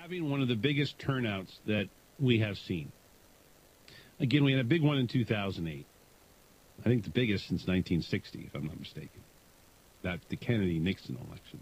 having one of the biggest turnouts that we have seen. Again, we had a big one in 2008. I think the biggest since 1960, if I'm not mistaken. That's the Kennedy-Nixon election.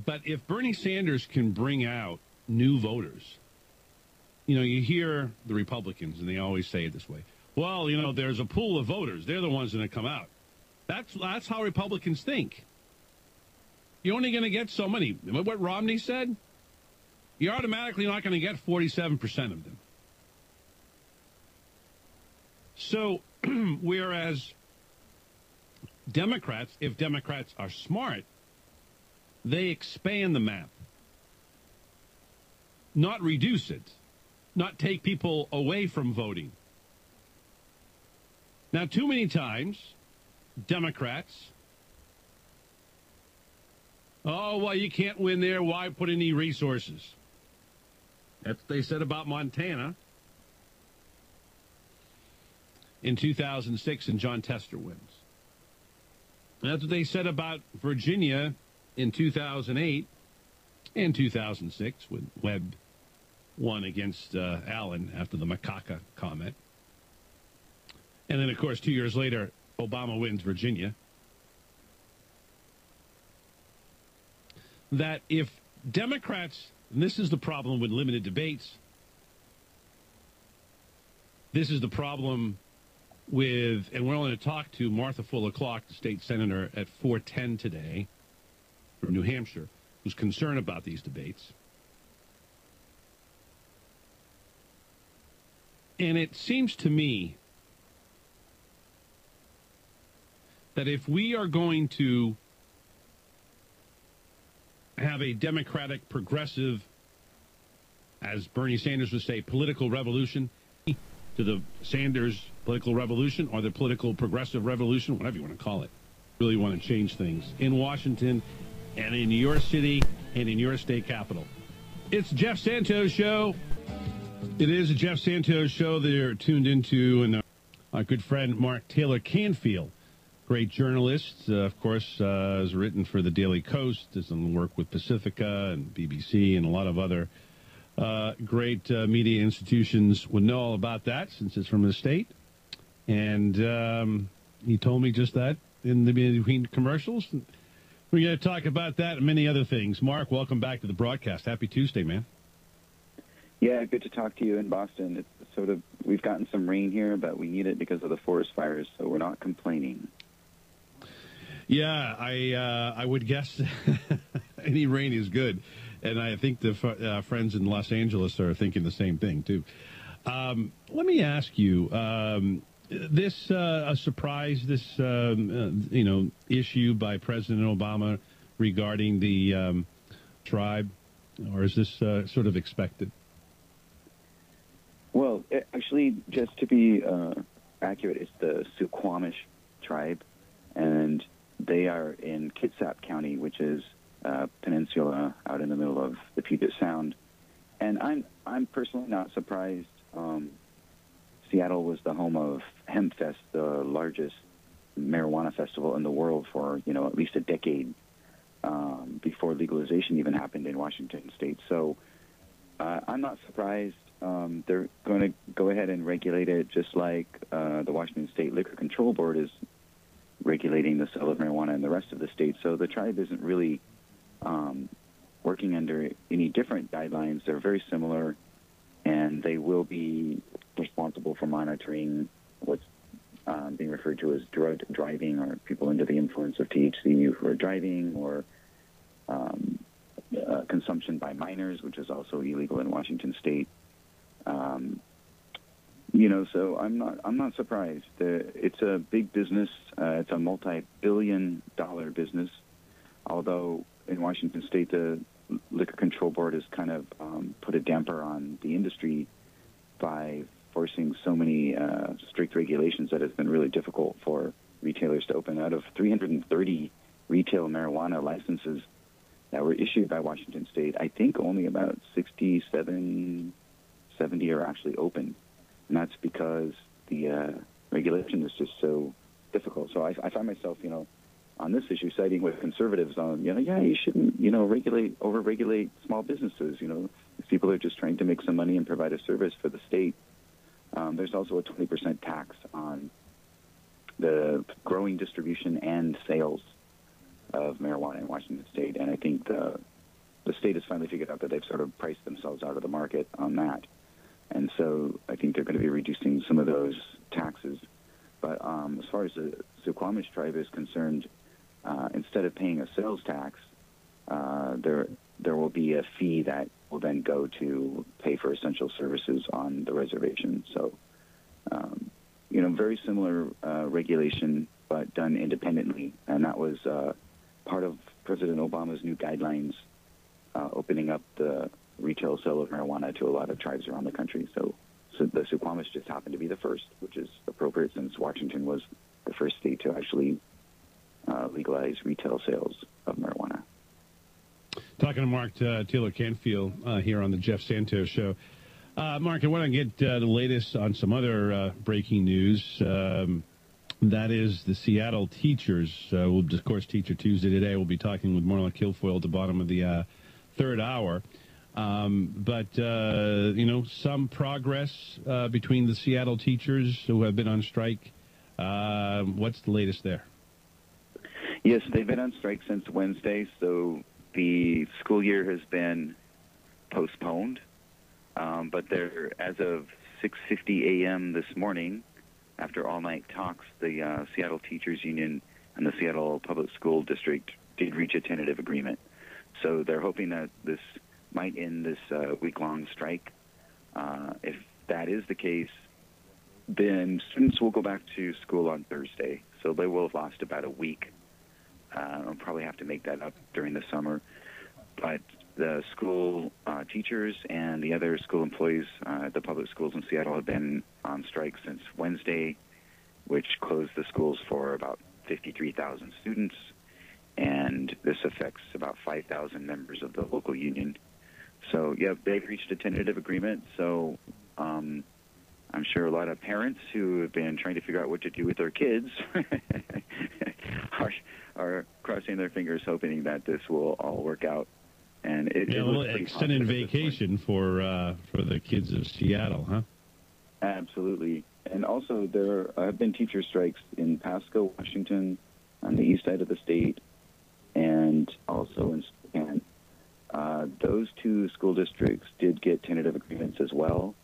But if Bernie Sanders can bring out new voters, you know, you hear the Republicans, and they always say it this way. Well, you know, there's a pool of voters. They're the ones that come out. That's how Republicans think. You're only going to get so many. Remember what Romney said? You're automatically not going to get 47% of them. So, whereas Democrats, if Democrats are smart, they expand the map. Not reduce it. Not take people away from voting. Now, too many times, Democrats, oh, well, you can't win there. Why put any resources? That's what they said about Montana in 2006, and John Tester wins. That's what they said about Virginia in 2008 and 2006 when Webb won against Allen after the macaca comment. And then, of course, 2 years later, Obama wins Virginia. That if Democrats, and this is the problem with limited debates, this is the problem with, and we're going to talk to Martha Fuller Clark, the state senator, at 4:10 today from New Hampshire, who's concerned about these debates. And it seems to me that if we are going to have a democratic, progressive, as Bernie Sanders would say, political revolution, to the Sanders political revolution or the political progressive revolution, whatever you want to call it, really want to change things in Washington and in your city and in your state capital. It's the Jeff Santos Show. It is a Jeff Santos Show they're tuned into, and our good friend Mark Taylor-Canfield, great journalist, of course, has written for the Daily Coast, does some work with Pacifica and BBC and a lot of other great media institutions would know all about that since it's from the state. And he told me just that in the between commercials. We're going to talk about that and many other things. Mark, welcome back to the broadcast. Happy Tuesday, man. Yeah, good to talk to you in Boston. It's sort of, we've gotten some rain here, but we need it because of the forest fires, so we're not complaining. Yeah, I would guess any rain is good. And I think the friends in Los Angeles are thinking the same thing, too. Let me ask you, this a surprise, this, issue by President Obama regarding the tribe, or is this sort of expected? Well, actually, just to be accurate, it's the Suquamish tribe, and they are in Kitsap County, which is a peninsula out in the middle of the Puget Sound. And I'm personally not surprised. Seattle was the home of HempFest, the largest marijuana festival in the world for, at least a decade before legalization even happened in Washington State. So I'm not surprised. They're going to go ahead and regulate it just like the Washington State Liquor Control Board is regulating the sale of marijuana in the rest of the state. So the tribe isn't really working under any different guidelines. They're very similar, and they will be responsible for monitoring what's being referred to as drug driving, or people under the influence of THC who are driving, or consumption by minors, which is also illegal in Washington State. So I'm not surprised. It's a big business. It's a multi-billion-dollar business. Although in Washington State, the Liquor Control Board has kind of put a damper on the industry by forcing so many strict regulations that it's been really difficult for retailers to open. Out of 330 retail marijuana licenses that were issued by Washington State, I think only about 70 are actually open. And that's because the regulation is just so difficult. So I find myself, on this issue, siding with conservatives on, yeah, you shouldn't, over-regulate small businesses. These people are just trying to make some money and provide a service for the state. There's also a 20% tax on the growing, distribution, and sales of marijuana in Washington State. And I think the state has finally figured out that they've sort of priced themselves out of the market on that. And so I think they're going to be reducing some of those taxes. But as far as the Suquamish tribe is concerned, instead of paying a sales tax, there will be a fee that will then go to pay for essential services on the reservation. So, very similar regulation, but done independently. And that was part of President Obama's new guidelines opening up the retail sale of marijuana to a lot of tribes around the country. So the Suquamish just happened to be the first, which is appropriate since Washington was the first state to actually legalize retail sales of marijuana. Talking to Mark Taylor-Canfield here on the Jeff Santos Show. Mark, I want to get the latest on some other breaking news. That is the Seattle teachers. We'll, of course, Teacher Tuesday today. We'll be talking with Marla Kilfoyle at the bottom of the third hour. But some progress between the Seattle teachers who have been on strike. What's the latest there? Yes, they've been on strike since Wednesday, so the school year has been postponed. But as of 6:50 a.m. this morning, after all-night talks, the Seattle Teachers Union and the Seattle Public School District did reach a tentative agreement. So they're hoping that this might end this week-long strike. If that is the case, then students will go back to school on Thursday. So they will have lost about a week. I'll probably have to make that up during the summer. But the school teachers and the other school employees at the public schools in Seattle have been on strike since Wednesday, which closed the schools for about 53,000 students. And this affects about 5,000 members of the local union. So, yeah, they've reached a tentative agreement. So I'm sure a lot of parents who have been trying to figure out what to do with their kids are crossing their fingers, hoping that this will all work out. And it will extended vacation for the kids of Seattle, huh? Absolutely. And also there have been teacher strikes in Pasco, Washington, on the east side of the state, and also in Spokane. Those two school districts did get tentative agreements as well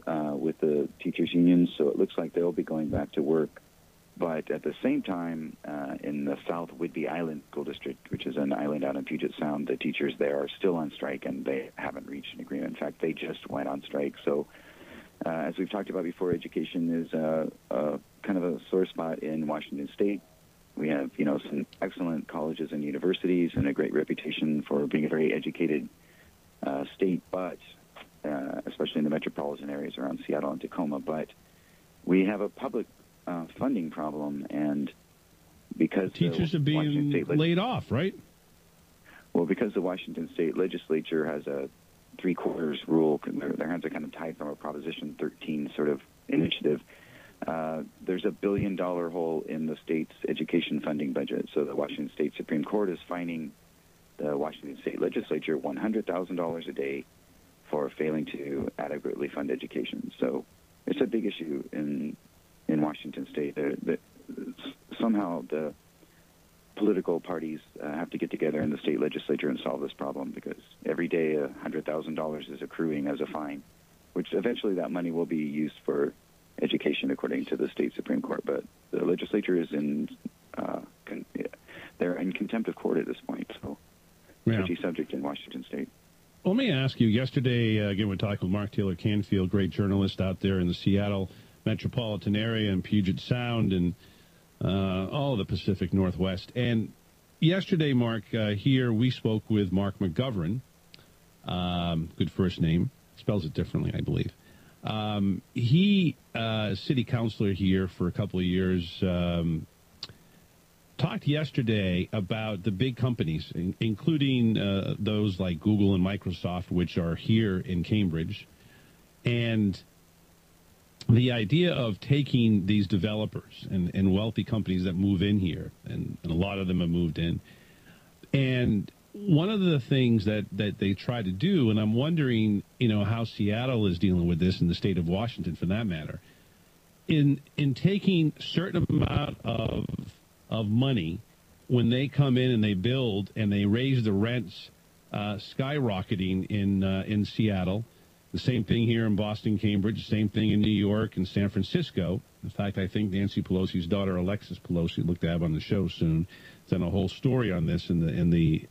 with the teachers' unions, so it looks like they'll be going back to work. But at the same time, in the South Whidbey Island School District, which is an island out in Puget Sound, the teachers there are still on strike, and they haven't reached an agreement. In fact, they just went on strike. So as we've talked about before, education is kind of a sore spot in Washington State. We have, some excellent colleges and universities and a great reputation for being a very educated state, but especially in the metropolitan areas around Seattle and Tacoma. But we have a public funding problem, and because teachers are being laid off, right? Well, because the Washington State Legislature has a 3/4 rule, their hands are kind of tied from a Proposition 13 sort of initiative. There's $1 billion hole in the state's education funding budget. So the Washington State Supreme Court is fining the Washington State Legislature $100,000 a day for failing to adequately fund education. So it's a big issue in Washington State. Somehow the political parties have to get together in the state legislature and solve this problem, because every day $100,000 is accruing as a fine, which eventually that money will be used for education according to the state Supreme Court. But the legislature is they're in contempt of court at this point. So touchy subject in Washington State. Well, let me ask you, yesterday, again, we're talking with Mark Taylor-Canfield, great journalist out there in the Seattle metropolitan area and Puget Sound and all of the Pacific Northwest. And yesterday, Mark, here we spoke with Mark McGovern, good first name, spells it differently, I believe. He, city councilor here for a couple of years, talked yesterday about the big companies, including those like Google and Microsoft, which are here in Cambridge. And the idea of taking these developers and wealthy companies that move in here, and a lot of them have moved in, and one of the things that they try to do, and I'm wondering, how Seattle is dealing with this, in the state of Washington for that matter, in taking certain amount of money when they come in and they build and they raise the rents skyrocketing in Seattle. The same thing here in Boston, Cambridge, same thing in New York and San Francisco. In fact, I think Nancy Pelosi's daughter, Alexis Pelosi, look to have on the show soon, has done a whole story on this in the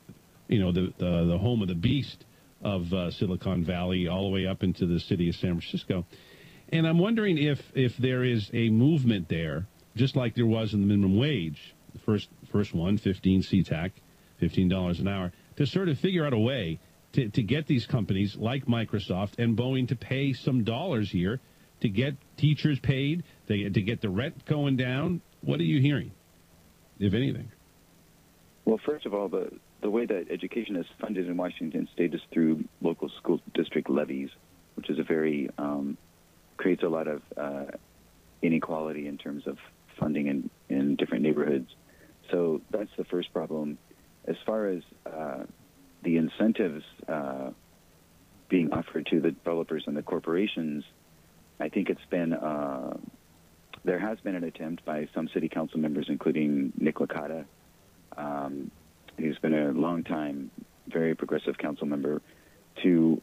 home of the beast of Silicon Valley, all the way up into the city of San Francisco. And I'm wondering if there is a movement there, just like there was in the minimum wage, the first one, 15 CTAC, $15 an hour, to sort of figure out a way to get these companies like Microsoft and Boeing to pay some dollars here to get teachers paid, to get the rent going down. What are you hearing, if anything? Well, first of all, the way that education is funded in Washington State is through local school district levies, which is a very creates a lot of inequality in terms of funding in different neighborhoods. So that's the first problem. As far as the incentives being offered to the developers and the corporations, I think it's been there has been an attempt by some city council members, including Nick Licata, who's been a long-time, very progressive council member, to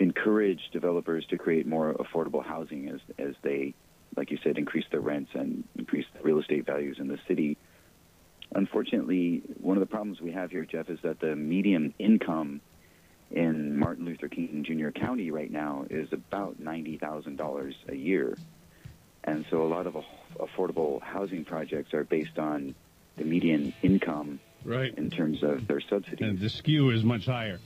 encourage developers to create more affordable housing as they, like you said, increase the rents and increase the real estate values in the city. Unfortunately, one of the problems we have here, Jeff, is that the median income in Martin Luther King Jr. County right now is about $90,000 a year. And so a lot of affordable housing projects are based on the median income, right, in terms of their subsidies. And the skew is much higher.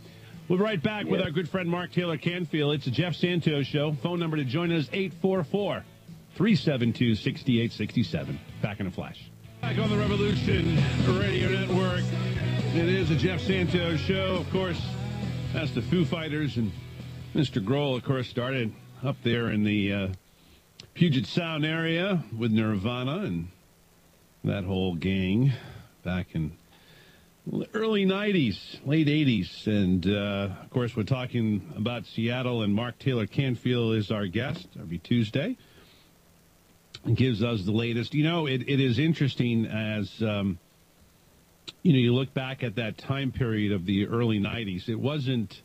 We'll be right back with our good friend Mark Taylor-Canfield. It's a Jeff Santos show. Phone number to join us, 844-372-6867. Back in a flash. Back on the Revolution Radio Network. It is a Jeff Santos show. Of course, that's the Foo Fighters. And Mr. Grohl, of course, started up there in the Puget Sound area with Nirvana and that whole gang back in the early 90s, late 80s. And, of course, we're talking about Seattle, and Mark Taylor-Canfield is our guest every Tuesday. It gives us the latest. It is interesting as, you look back at that time period of the early 90s. It wasn't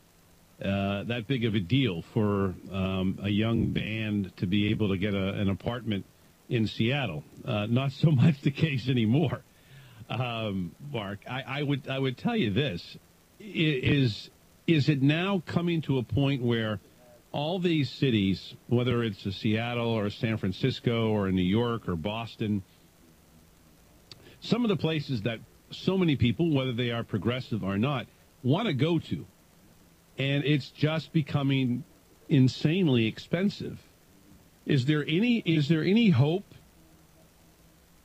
that big of a deal for a young band to be able to get an apartment in Seattle. Not so much the case anymore. Mark, I would tell you this. Is it now coming to a point where all these cities, whether it's a Seattle or a San Francisco or a New York or Boston, some of the places that so many people, whether they are progressive or not, want to go to, and it's just becoming insanely expensive. Is there any hope,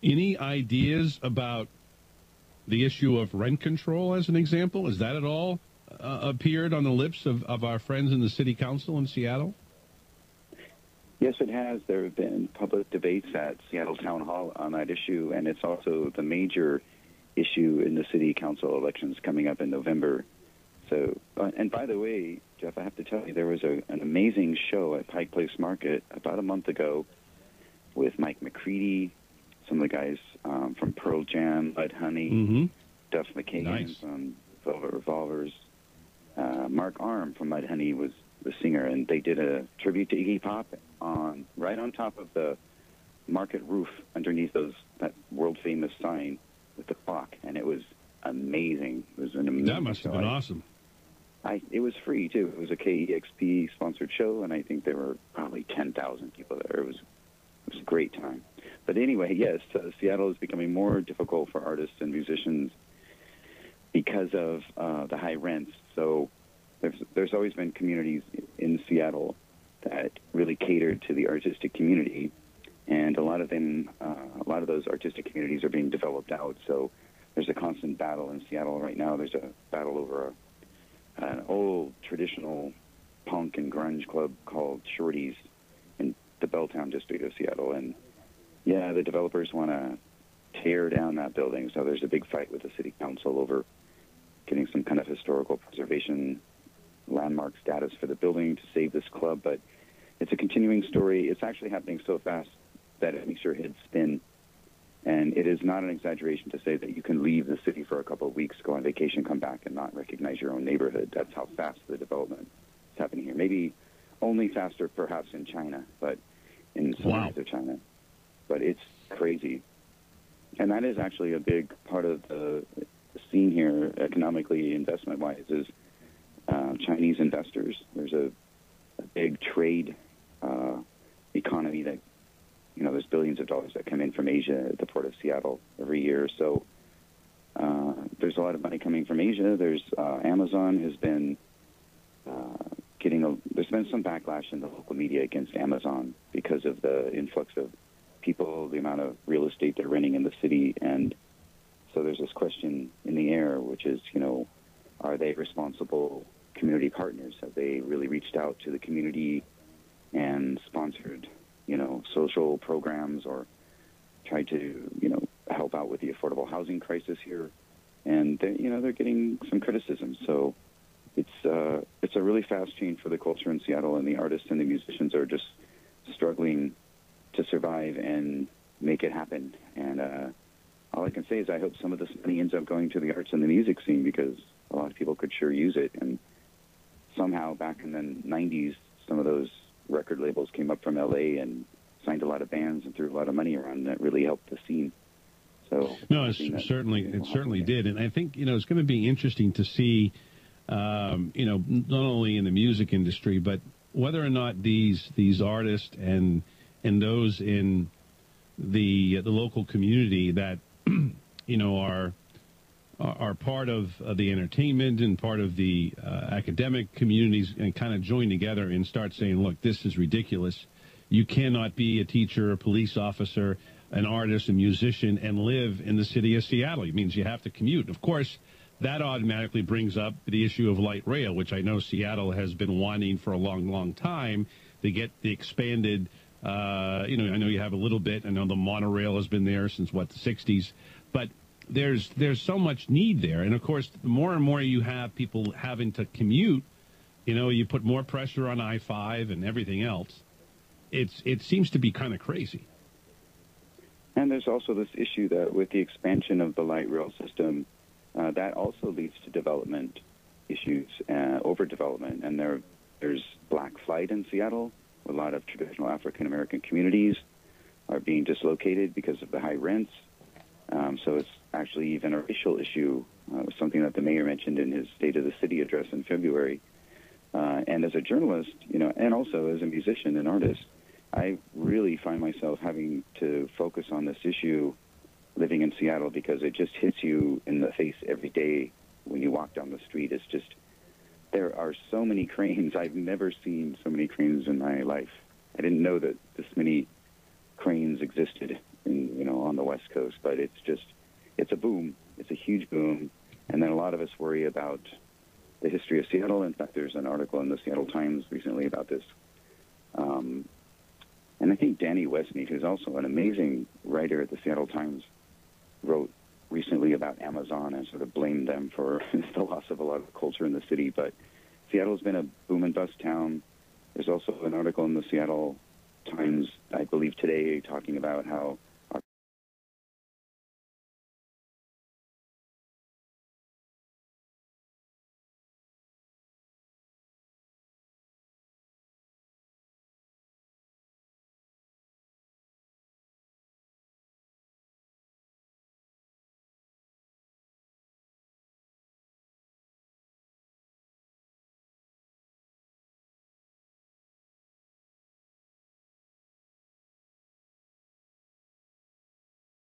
any ideas about the issue of rent control, as an example? Is that at all appeared on the lips of our friends in the city council in Seattle? Yes, it has. There have been public debates at Seattle Town Hall on that issue, and it's also the major issue in the city council elections coming up in November. So, and by the way, Jeff, I have to tell you, there was an amazing show at Pike Place Market about a month ago with Mike McCready, some of the guys from Pearl Jam, Mudhoney, Duff McKagan from Velvet Revolvers. Mark Arm from Mudhoney was the singer, and they did a tribute to Iggy Pop right on top of the market roof underneath that world-famous sign with the clock, and it was amazing. It was an amazing That must have been awesome. It was free, too. It was a KEXP-sponsored show, and I think there were probably 10,000 people there. It was a great time. But anyway, yes, Seattle is becoming more difficult for artists and musicians because of the high rents. So there's always been communities in Seattle that really catered to the artistic community, and a lot of those artistic communities are being developed out. So there's a constant battle in Seattle right now. There's a battle over an old traditional punk and grunge club called Shorty's, the Belltown district of Seattle. And yeah, the developers want to tear down that building. So there's a big fight with the city council over getting some kind of historical preservation landmark status for the building to save this club. But it's a continuing story. It's actually happening so fast that it makes your head spin. And it is not an exaggeration to say that you can leave the city for a couple of weeks, go on vacation, come back, and not recognize your own neighborhood. That's how fast the development is happening here. Maybe only faster, perhaps, in China, but in some areas of China. But it's crazy. And that is actually a big part of the scene here, economically, investment-wise, is Chinese investors. There's a big trade economy that, you know, there's billions of dollars that come in from Asia at the port of Seattle every year. So there's a lot of money coming from Asia. There's Amazon has been there's been some backlash in the local media against Amazon because of the influx of people, the amount of real estate they're renting in the city. And so there's this question in the air, which is, you know, are they responsible community partners? Have they really reached out to the community and sponsored, you know, social programs or tried to, you know, help out with the affordable housing crisis here? And they're getting some criticism. So it's a really fast change for the culture in Seattle, and the artists and the musicians are just struggling to survive and make it happen. And all I can say is I hope some of this money ends up going to the arts and the music scene, because a lot of people could sure use it. And somehow back in the 90s, some of those record labels came up from L.A. and signed a lot of bands and threw a lot of money around, and that really helped the scene. So no, it certainly did. And I think, you know, it's going to be interesting to see, you know, not only in the music industry, but whether or not these artists and those in the local community that, you know, are part of the entertainment and part of the academic communities, and kind of join together and start saying, look, this is ridiculous. You cannot be a teacher, a police officer, an artist, a musician, and live in the city of Seattle. It means you have to commute. Of course, that automatically brings up the issue of light rail, which I know Seattle has been wanting for a long, long time to get the expanded, you know, I know you have a little bit. I know the monorail has been there since, the 60s. But there's so much need there. And, of course, the more and more you have people having to commute, you know, you put more pressure on I-5 and everything else. It seems to be kind of crazy. And there's also this issue that with the expansion of the light rail system, that also leads to development issues, overdevelopment. And there's black flight in Seattle. A lot of traditional African-American communities are being dislocated because of the high rents. So it's actually even a racial issue, something that the mayor mentioned in his State of the City address in February. And as a journalist, you know, and also as a musician and artist, I really find myself having to focus on this issue living in Seattle, because it just hits you in the face every day when you walk down the street. It's just, there are so many cranes. I've never seen so many cranes in my life. I didn't know that this many cranes existed on the West Coast, but it's a boom. It's a huge boom. And then a lot of us worry about the history of Seattle. In fact, there's an article in the Seattle Times recently about this. And I think Danny Westmead, who's also an amazing writer at the Seattle Times, wrote recently about Amazon and sort of blamed them for the loss of a lot of culture in the city. But Seattle's been a boom and bust town. There's also an article in the Seattle Times, I believe today, talking about how